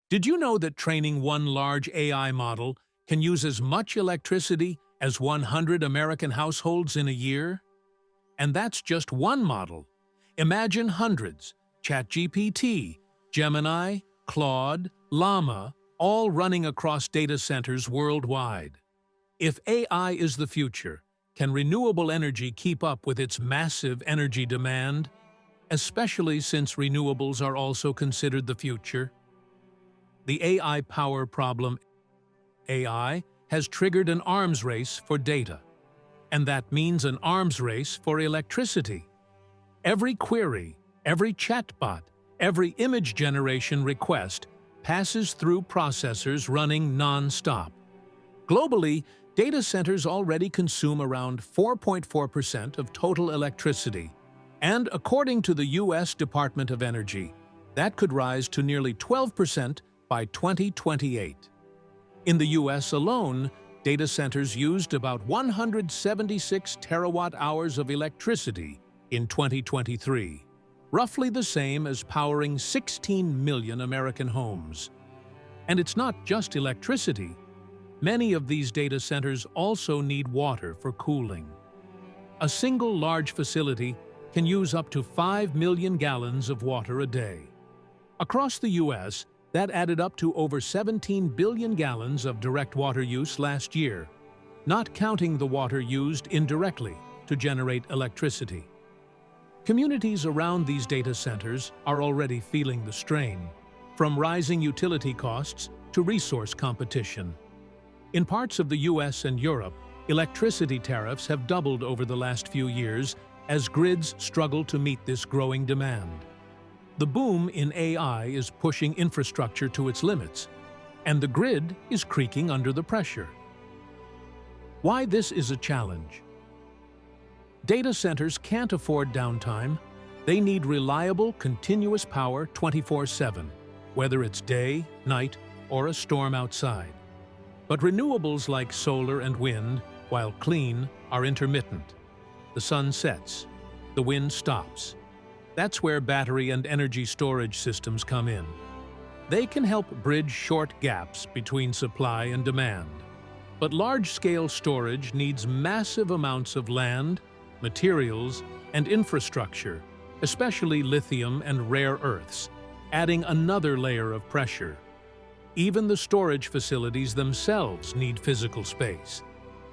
Did you know that training one large AI model can use as much electricity as 100 American households in a year? And that's just one model. Imagine hundreds: ChatGPT, Gemini, Claude, Llama, all running across data centers worldwide. If AI is the future, can renewable energy keep up with its massive energy demand? Especially since renewables are also considered the future. The AI power problem. AI has triggered an arms race for data, and that means an arms race for electricity. Every query, every chatbot, every image generation request passes through processors running non-stop. Globally, data centers already consume around 4.4% of total electricity, and according to the U.S. Department of Energy, that could rise to nearly 12% by 2028. In the U.S. alone, data centers used about 176 terawatt-hours of electricity in 2023, roughly the same as powering 16 million American homes. And it's not just electricity. Many of these data centers also need water for cooling. A single large facility can use up to 5 million gallons of water a day. Across the U.S., that added up to over 17 billion gallons of direct water use last year, not counting the water used indirectly to generate electricity. Communities around these data centers are already feeling the strain, from rising utility costs to resource competition. In parts of the U.S. and Europe, electricity tariffs have doubled over the last few years as grids struggle to meet this growing demand. The boom in AI is pushing infrastructure to its limits, and the grid is creaking under the pressure. Why this is a challenge? Data centers can't afford downtime. They need reliable, continuous power 24/7, whether it's day, night, or a storm outside. But renewables like solar and wind, while clean, are intermittent. The sun sets, the wind stops. That's where battery and energy storage systems come in. They can help bridge short gaps between supply and demand. But large-scale storage needs massive amounts of land, materials, and infrastructure, especially lithium and rare earths, adding another layer of pressure. Even the storage facilities themselves need physical space.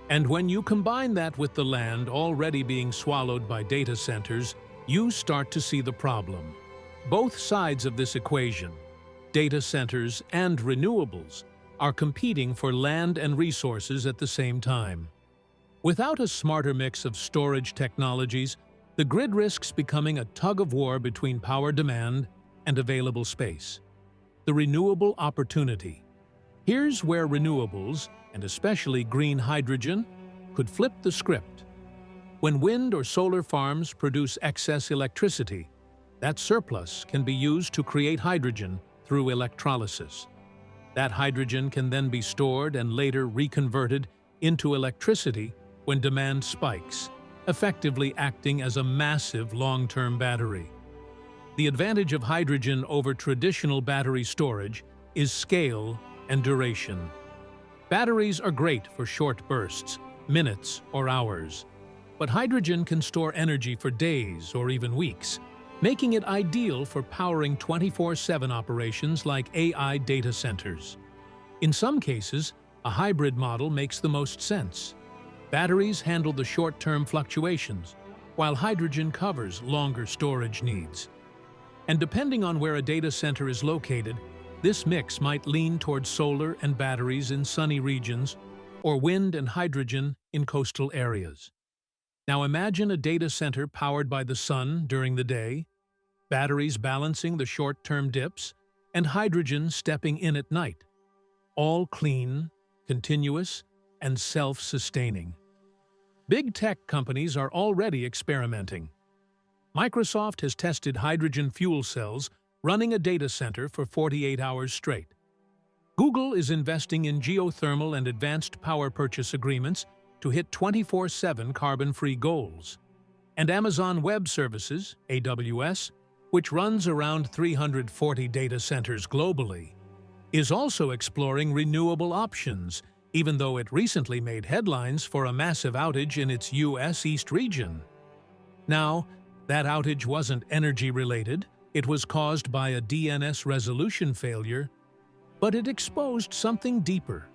And when you combine that with the land already being swallowed by data centers, you start to see the problem. Both sides of this equation, data centers and renewables, are competing for land and resources at the same time. Without a smarter mix of storage technologies, the grid risks becoming a tug-of-war between power demand and available space. The renewable opportunity. Here's where renewables, and especially green hydrogen, could flip the script. When wind or solar farms produce excess electricity, that surplus can be used to create hydrogen through electrolysis. That hydrogen can then be stored and later reconverted into electricity when demand spikes, effectively acting as a massive long-term battery. The advantage of hydrogen over traditional battery storage is scale and duration. Batteries are great for short bursts, minutes or hours. But hydrogen can store energy for days or even weeks, making it ideal for powering 24/7 operations like AI data centers. In some cases, a hybrid model makes the most sense. Batteries handle the short-term fluctuations, while hydrogen covers longer storage needs. And depending on where a data center is located, this mix might lean towards solar and batteries in sunny regions or wind and hydrogen in coastal areas. Now imagine a data center powered by the sun during the day, batteries balancing the short-term dips, and hydrogen stepping in at night. All clean, continuous, and self-sustaining. Big tech companies are already experimenting. Microsoft has tested hydrogen fuel cells running a data center for 48 hours straight. Google is investing in geothermal and advanced power purchase agreements to hit 24/7 carbon-free goals. And Amazon Web Services, AWS, which runs around 340 data centers globally, is also exploring renewable options, even though it recently made headlines for a massive outage in its U.S. East region. Now, that outage wasn't energy-related, it was caused by a DNS resolution failure, but it exposed something deeper.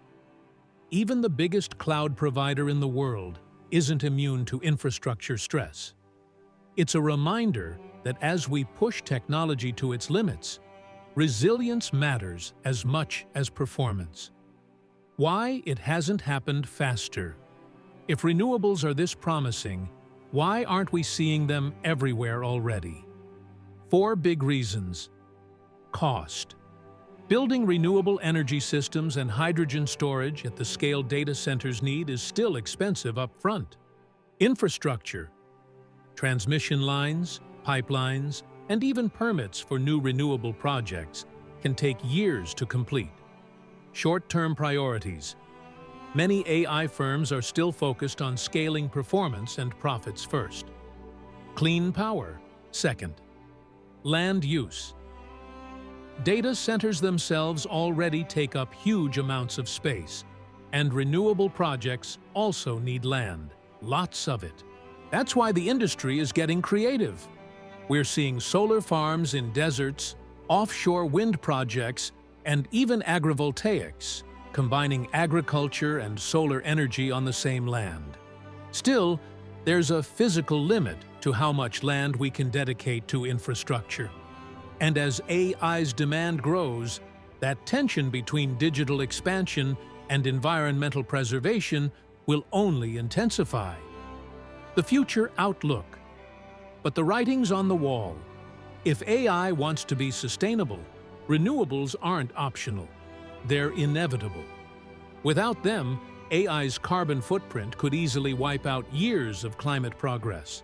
Even the biggest cloud provider in the world isn't immune to infrastructure stress. It's a reminder that as we push technology to its limits, resilience matters as much as performance. Why it hasn't happened faster? If renewables are this promising, why aren't we seeing them everywhere already? 4 big reasons. Cost. Building renewable energy systems and hydrogen storage at the scale data centers need is still expensive up front. Infrastructure. Transmission lines, pipelines, and even permits for new renewable projects can take years to complete. Short-term priorities. Many AI firms are still focused on scaling performance and profits first. Clean power, second. Land use. Data centers themselves already take up huge amounts of space, and renewable projects also need land, lots of it. That's why the industry is getting creative. We're seeing solar farms in deserts, offshore wind projects, and even agrivoltaics, combining agriculture and solar energy on the same land. Still, there's a physical limit to how much land we can dedicate to infrastructure. And as AI's demand grows, that tension between digital expansion and environmental preservation will only intensify. The future outlook. But the writing's on the wall. If AI wants to be sustainable, renewables aren't optional. They're inevitable. Without them, AI's carbon footprint could easily wipe out years of climate progress.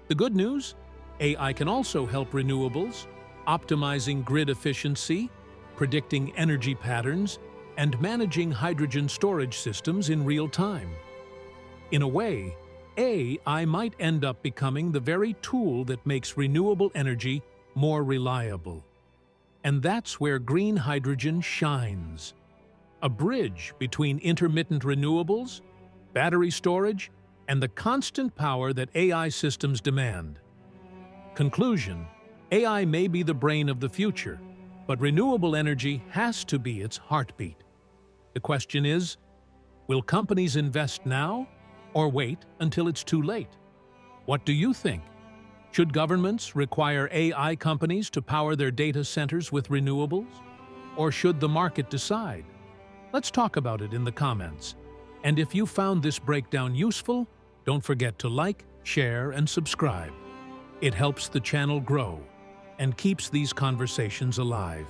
The good news? AI can also help renewables, optimizing grid efficiency, predicting energy patterns, and managing hydrogen storage systems in real time. In a way, AI might end up becoming the very tool that makes renewable energy more reliable. And that's where green hydrogen shines. A bridge between intermittent renewables, battery storage, and the constant power that AI systems demand. Conclusion: AI may be the brain of the future, but renewable energy has to be its heartbeat. The question is, will companies invest now or wait until it's too late? What do you think? Should governments require AI companies to power their data centers with renewables? Or should the market decide? Let's talk about it in the comments. And if you found this breakdown useful, don't forget to like, share, and subscribe. It helps the channel grow and keeps these conversations alive.